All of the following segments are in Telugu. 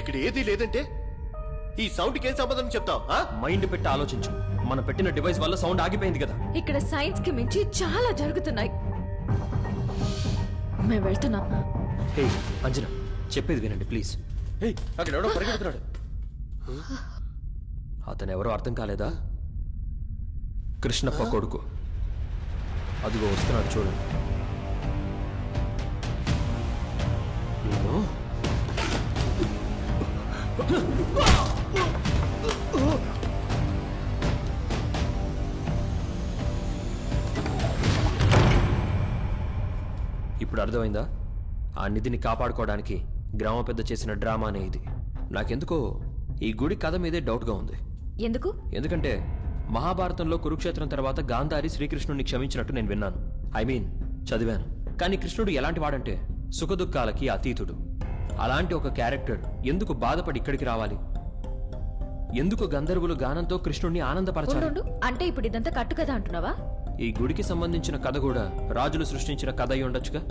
ఇక్కడ ఏదీ లేదంటే ఈ సౌండ్కి ఏం సమాధానం చెప్తావు? మైండ్ పెట్టి ఆలోచించు. మనం పెట్టిన డివైస్ వల్ల సౌండ్ ఆగిపోయింది కదా. ఇక్కడ సైన్స్ కి మించి చాలా జరుగుతున్నాయి. మేము వెళ్తున్నాం. హే అంజనా, చెప్పేది వినండి ప్లీజ్. అక్కడ ఎవడో పరిగెడుతున్నాడు. అతను ఎవరో అర్థం కాలేదా? కృష్ణప్ప కొడుకు. అదిగో వస్తున్నాడు చూడండి. నేను ఇప్పుడు అర్థమైందా? ఆ నిధిని కాపాడుకోవడానికి గ్రామ పెద్ద చేసిన డ్రామానే ఇది. నాకెందుకో ఈ గుడి కథ మీదే డౌట్గా ఉంది. ఎందుకు? ఎందుకంటే మహాభారతంలో కురుక్షేత్రం తర్వాత గాంధారి శ్రీకృష్ణుడిని క్షమించినట్టు నేను విన్నాను. చదివాను. కానీ కృష్ణుడు ఎలాంటి వాడంటే సుఖదుఖాలకి అతీతుడు. అలాంటి ఒక క్యారెక్టర్ ఎందుకు బాధపడి ఇక్కడికి రావాలి? ఎందుకు గంధర్వులు గానంతో కృష్ణుడిని ఆనందపరచాలి? అంటే ఇప్పుడు ఇదంతా కట్టు కదా అంటున్నావా? ఈ గుడికి సంబంధించిన కథ కూడా రాజులు సృష్టించిన కథ అయి ఉండొచ్చుగా.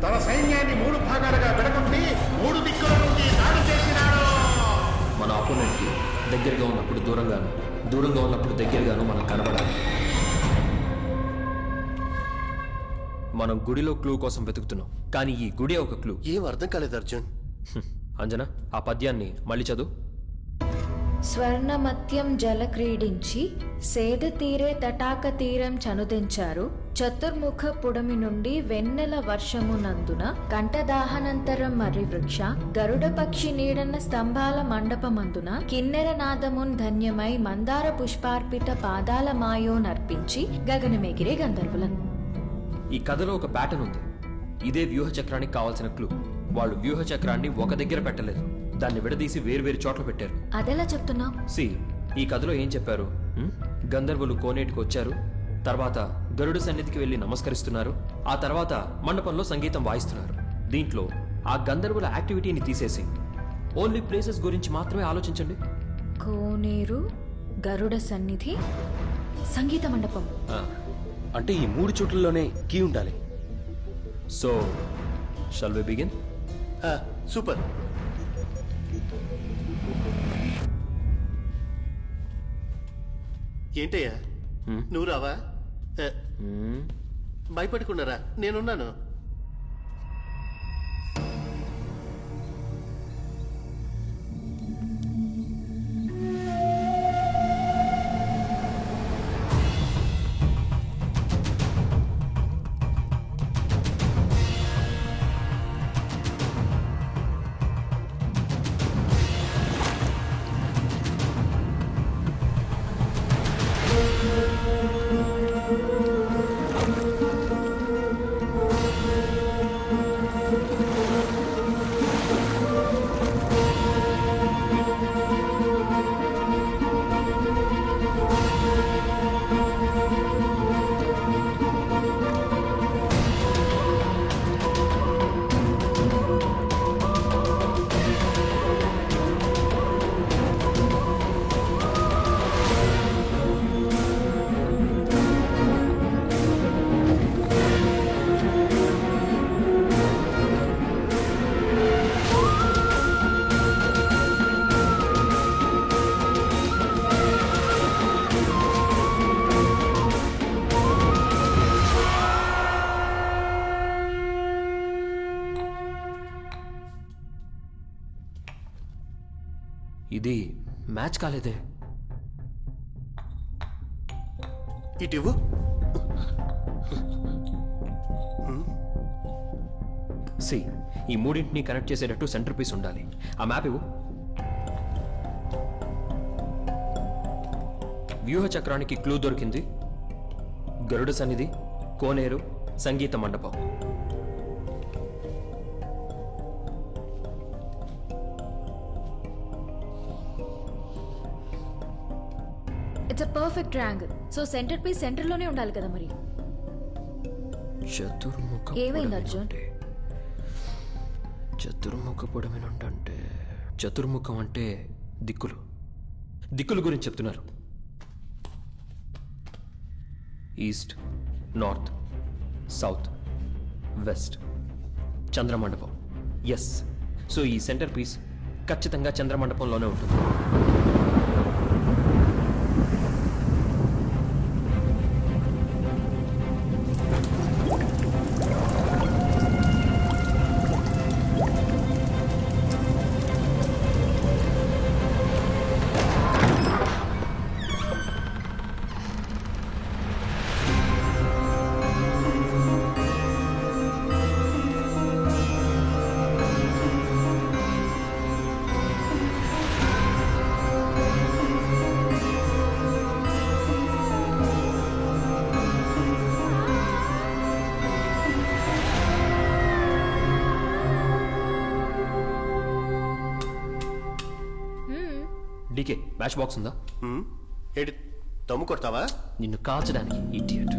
తన సైన్యాన్ని 3 భాగాలుగా విడగొట్టి 3 దిక్కుల నుండి దాడి చేసినాడు. మన ఆపోనెంట్ కి దగ్గరగా ఉన్నప్పుడు దూరంగాను, దూరంగా ఉన్నప్పుడు దగ్గరగాను మనం కనబడాలి. మనం గుడిలో క్లూ కోసం వెతుకుతున్నాం, కానీ ఈ గుడి ఒక క్లూ. ఏం అర్థం కాలేదు అర్జున్. అంజనా, ఆ పద్యాన్ని మళ్ళీ చదువు. స్వర్ణమత్యం జల క్రీడించి సేద తీరే తటాక తీరం చనుదించారు. చతుర్ముఖ పుడమి నుండి వెన్నెల వర్షమునందున కంఠదాహనంతరం మర్రి వృక్ష గరుడ పక్షి నీడన్న స్తంభాల మండపమందున కిన్నెర నాదమున్ ధన్యమై మందార పుష్పార్పిత పాదాల మాయో నర్పించి గగనమెగిరే గంధర్వులను. ఈ కథలో ఒక ప్యాటర్న్ ఉంది. ఇదే వ్యూహ చక్రానికి కావాల్సిన క్లూ. వాళ్ళు వ్యూహ చక్రాన్ని ఒక దగ్గర పెట్టలేదు, దాన్ని విడదీసి వేర్వేరు చోట్ల పెట్టారు. అదెలా చెప్తున్నావు? ఈ కథలో ఏం చెప్పారు? గంధర్వులు కోనేటికి వచ్చారు, తర్వాత గరుడు సన్నిధికి వెళ్లి నమస్కరిస్తున్నారు, ఆ తర్వాత మండపంలో సంగీతం వాయిస్తున్నారు. దీంట్లో ఆ గంధర్వుల యాక్టివిటీని తీసేసి ఓన్లీ ప్లేసెస్ గురించి మాత్రమే ఆలోచించండి. కోనేరు, గరుడ సన్నిధి, సంగీత మండపం. అంటే ఈ 3 చోట్లలోనే కీ ఉండాలి. So shall we begin? Super. ఏంటయ్యా నువ్వు రావా? భయపడుకున్నారా? నేనున్నాను. ఇది మ్యాచ్ కాలేదే. ఇటివు. ఈ మూడింటిని కనెక్ట్ చేసేటట్టు సెంటర్ పీస్ ఉండాలి. ఆ మ్యాప్ ఇవ్వు. వ్యూహ చక్రానికి క్లూ దొరికింది. గరుడ సన్నిధి, కోనేరు, సంగీత మండపం. It's a perfect triangle. So centre piece centre లోనే ఉండాలి కదా మరి. చతుర్ముఖ ఏమైంది అర్జున్? చతుర్ముఖ పొడమినుంటే చతుర్ముఖం అంటే దిక్కులు. దిక్కుల గురించి చెప్తున్నారు. East, north, south, west. చంద్రమండపం. ఎస్. సో ఈ సెంటర్ పీస్ ఖచ్చితంగా చంద్రమండపంలోనే ఉంటుంది. డీకే మ్యాచ్ బాక్స్ ఉందా? ఏంటి దమ్ము కొడతావా? నిన్ను కాల్చడానికి ఇడియట్.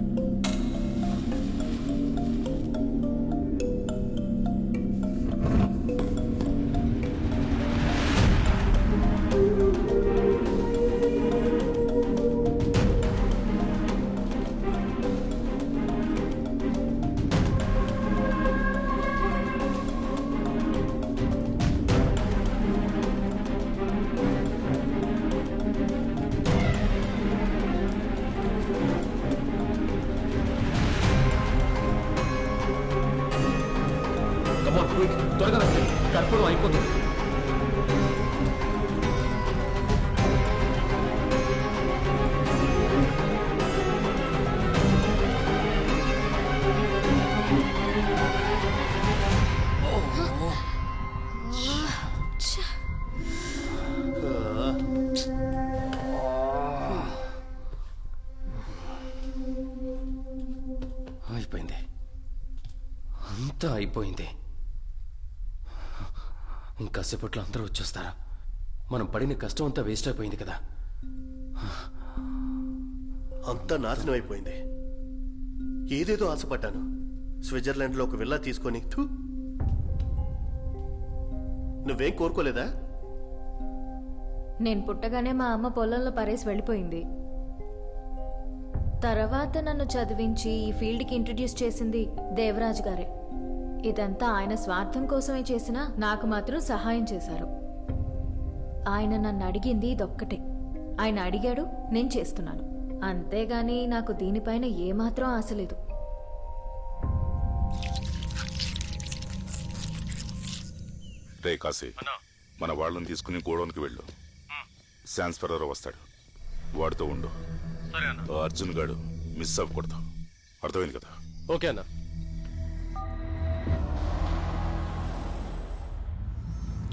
త్వరగా వెళ్ళండి, కర్పూరం అయిపోతుంది. అయిపోయింది, అంతా అయిపోయింది. ఇంకాసేపట్లో అందరూ వచ్చేస్తారా? మనం పడిన కష్టం అంతా వేస్ట్ అయిపోయింది కదా. అంతా నాశనం అయిపోయింది. ఏదేదో ఆశపడ్డాను. స్విట్జర్లాండ్లో ఒక విల్లా తీసుకొని నువ్వేం కోరుకోలేదా? నేను పుట్టగానే మా అమ్మ పొలంలో పరేసి వెళ్ళిపోయింది. తర్వాత నన్ను చదివించి ఈ ఫీల్డ్కి ఇంట్రడ్యూస్ చేసింది దేవరాజ్ గారే. ఇదంతా ఆయన స్వార్థం కోసమే చేసినా నాకు మాత్రం సహాయం చేశారు. ఆయన నన్ను అడిగింది ఇదొక్కటే. ఆయన అడిగాడు, నేను చేస్తున్నాను. అంతేగాని నాకు దీనిపైన ఏమాత్రం ఆశ లేదు. రే కాశీ, మన వాళ్ళని తీసుకుని గోడౌన్కి వెళ్ళు. శాన్స్ ఫెర్రర్ వస్తాడు, వాడితో ఉండు. అర్జున్ గాడు మిస్ అవ్వకూడదు, అర్థమైంది కదా? ఓకే అన్న.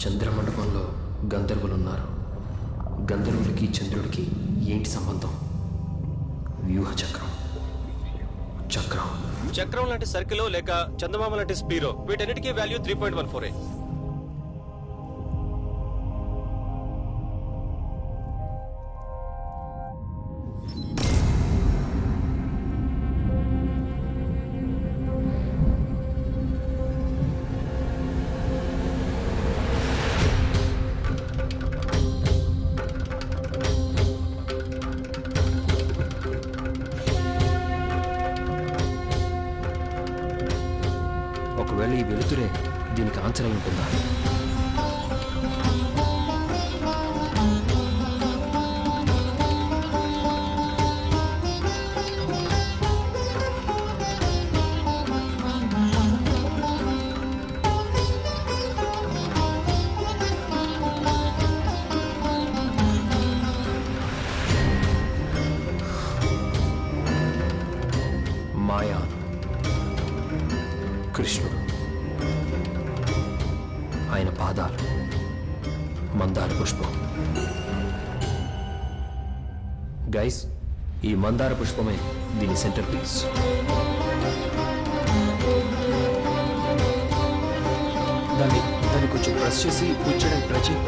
చంద్రమండపంలో గంధర్వులున్నారు. గంధర్వులకి చంద్రుడికి ఏంటి సంబంధం? వ్యూహ చక్రం. చక్రం చక్రం లాంటి సర్కిల్ లేక చందమామ లాంటి స్పీరో, వీటన్నిటికీ వాల్యూ 3.14. ఒకవేళ ఈ వెలుతురే దీనికి ఆన్సర్ అయి ఉంటుందా? మాయా, కృష్ణుడు, ఆయన పాదాలు, మందార పుష్పం. గైస్, ఈ మందార పుష్పమే దీని సెంటర్ పీస్. దాన్ని కొంచెం ప్రెస్ చేసి కూర్చోడానికి ట్రై చేయి.